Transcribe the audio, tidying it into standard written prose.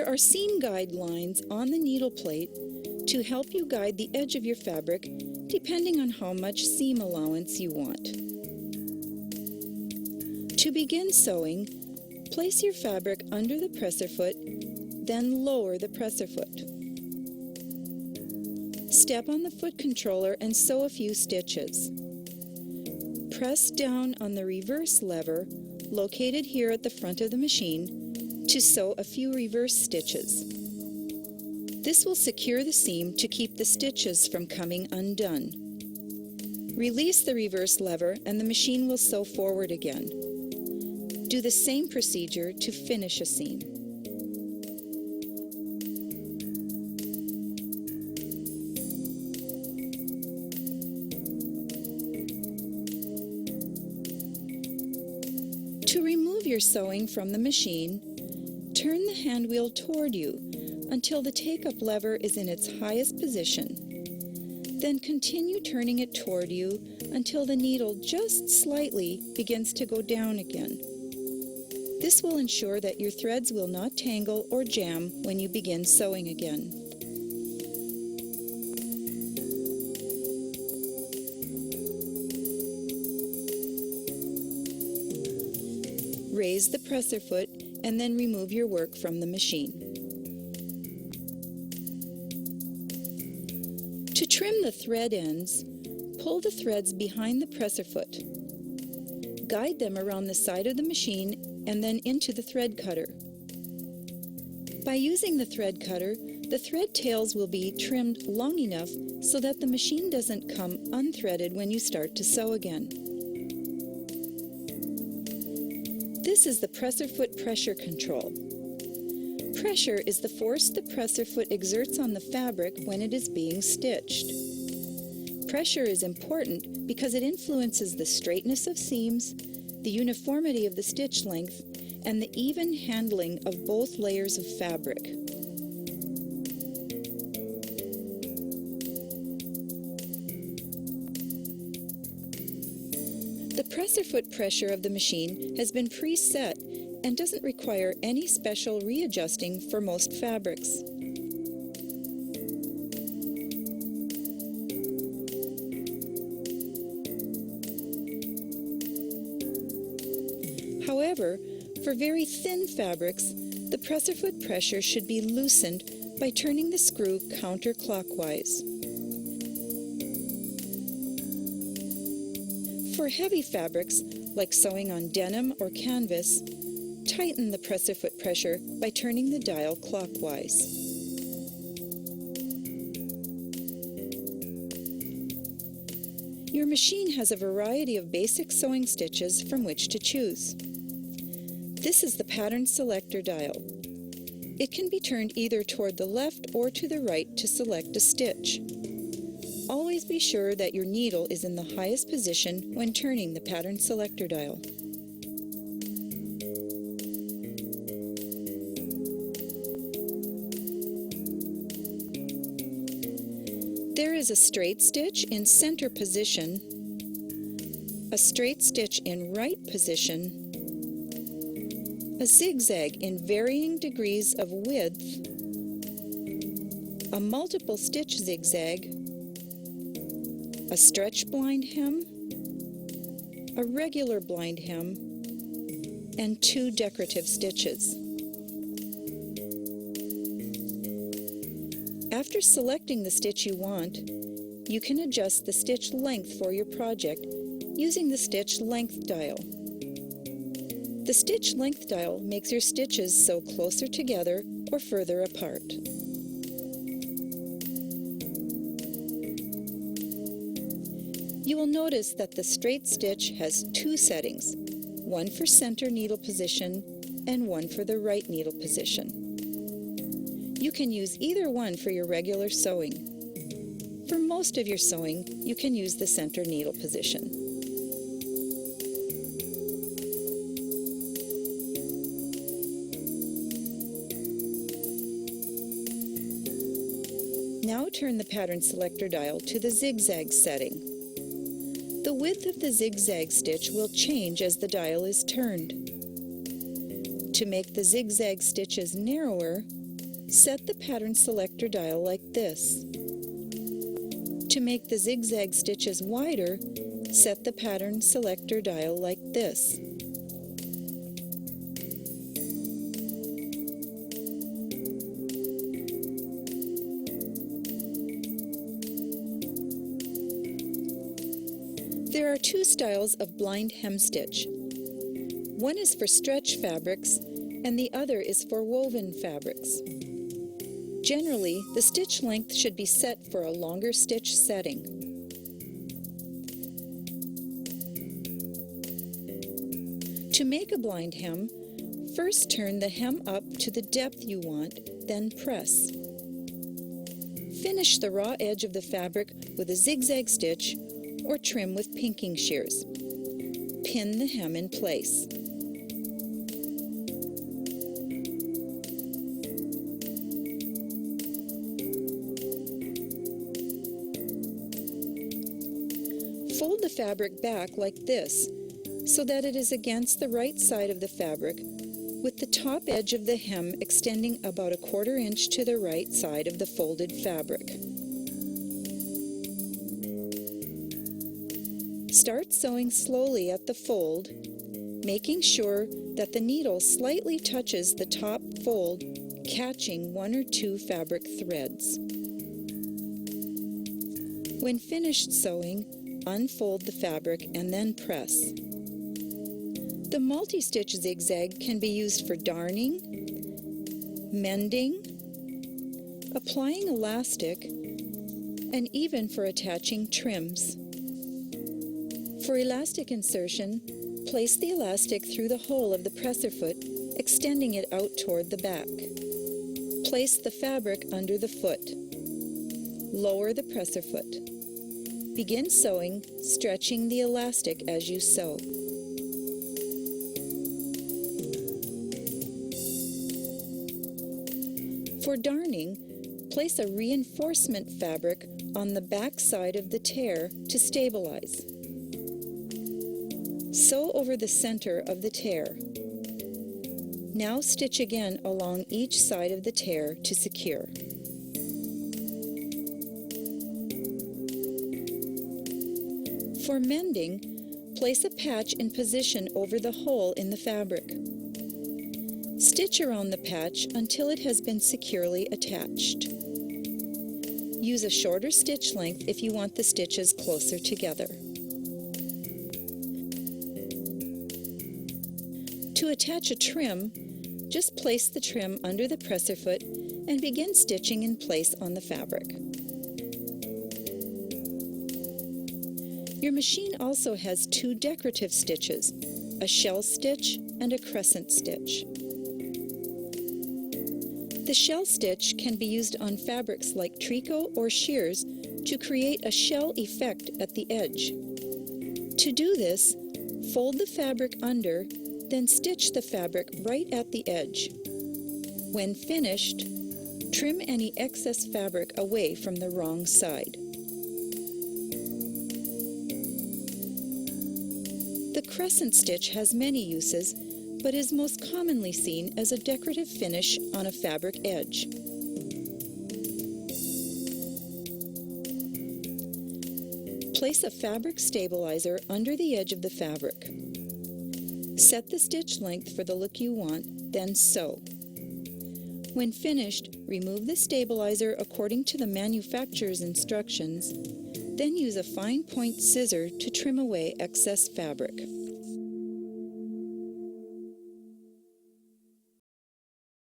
There are seam guide lines on the needle plate to help you guide the edge of your fabric depending on how much seam allowance you want. To begin sewing, place your fabric under the presser foot, then lower the presser foot. Step on the foot controller and sew a few stitches. Press down on the reverse lever, located here at the front of the machine, to sew a few reverse stitches. This will secure the seam to keep the stitches from coming undone. Release the reverse lever and the machine will sew forward again. Do the same procedure to finish a seam. To remove your sewing from the machine, turn the hand wheel toward you until the take-up lever is in its highest position. Then continue turning it toward you until the needle just slightly begins to go down again. This will ensure that your threads will not tangle or jam when you begin sewing again. Raise the presser foot and then remove your work from the machine. To trim the thread ends, pull the threads behind the presser foot. Guide them around the side of the machine and then into the thread cutter. By using the thread cutter, the thread tails will be trimmed long enough so that the machine doesn't come unthreaded when you start to sew again. This is the presser foot pressure control. Pressure is the force the presser foot exerts on the fabric when it is being stitched. Pressure is important because it influences the straightness of seams, the uniformity of the stitch length, and the even handling of both layers of fabric. The presser foot pressure of the machine has been preset and doesn't require any special readjusting for most fabrics. However, for very thin fabrics, the presser foot pressure should be loosened by turning the screw counterclockwise. For heavy fabrics, like sewing on denim or canvas, tighten the presser foot pressure by turning the dial clockwise. Your machine has a variety of basic sewing stitches from which to choose. This is the pattern selector dial. It can be turned either toward the left or to the right to select a stitch. Always be sure that your needle is in the highest position when turning the pattern selector dial. There is a straight stitch in center position, a straight stitch in right position, a zigzag in varying degrees of width, a multiple stitch zigzag, a stretch blind hem, a regular blind hem, and 2 decorative stitches. After selecting the stitch you want, you can adjust the stitch length for your project using the stitch length dial. The stitch length dial makes your stitches sew closer together or further apart. You will notice that the straight stitch has 2 settings, one for center needle position and one for the right needle position. You can use either one for your regular sewing. For most of your sewing, you can use the center needle position. Now turn the pattern selector dial to the zigzag setting. The width of the zigzag stitch will change as the dial is turned. To make the zigzag stitches narrower, Set the pattern selector dial like this. To make the zigzag stitches wider, set the pattern selector dial like this. There are two styles of blind hem stitch. One is for stretch fabrics and the other is for woven fabrics. Generally, the stitch length should be set for a longer stitch setting. To make a blind hem, first turn the hem up to the depth you want, then press. Finish the raw edge of the fabric with a zigzag stitch or trim with pinking shears. Pin the hem in place. Fold the fabric back like this so that it is against the right side of the fabric, with the top edge of the hem extending about a 1/4 inch to the right side of the folded fabric. Start sewing slowly at the fold, making sure that the needle slightly touches the top fold, catching 1 or 2 fabric threads. When finished sewing, unfold the fabric and then press. The multi-stitch zigzag can be used for darning, mending, applying elastic, and even for attaching trims. For elastic insertion, place the elastic through the hole of the presser foot, extending it out toward the back. Place the fabric under the foot. Lower the presser foot. Begin sewing, stretching the elastic as you sew. For darning, place a reinforcement fabric on the back side of the tear to stabilize. Sew over the center of the tear. Now stitch again along each side of the tear to secure. For mending, place a patch in position over the hole in the fabric. Stitch around the patch until it has been securely attached. Use a shorter stitch length if you want the stitches closer together. To attach a trim, just place the trim under the presser foot and begin stitching in place on the fabric. Your machine also has 2 decorative stitches, a shell stitch and a crescent stitch. The shell stitch can be used on fabrics like tricot or shears to create a shell effect at the edge. To do this, fold the fabric under, then stitch the fabric right at the edge. When finished, trim any excess fabric away from the wrong side. The crescent stitch has many uses, but is most commonly seen as a decorative finish on a fabric edge. Place a fabric stabilizer under the edge of the fabric. Set the stitch length for the look you want, then sew. When finished, remove the stabilizer according to the manufacturer's instructions, then use a fine point scissor to trim away excess fabric.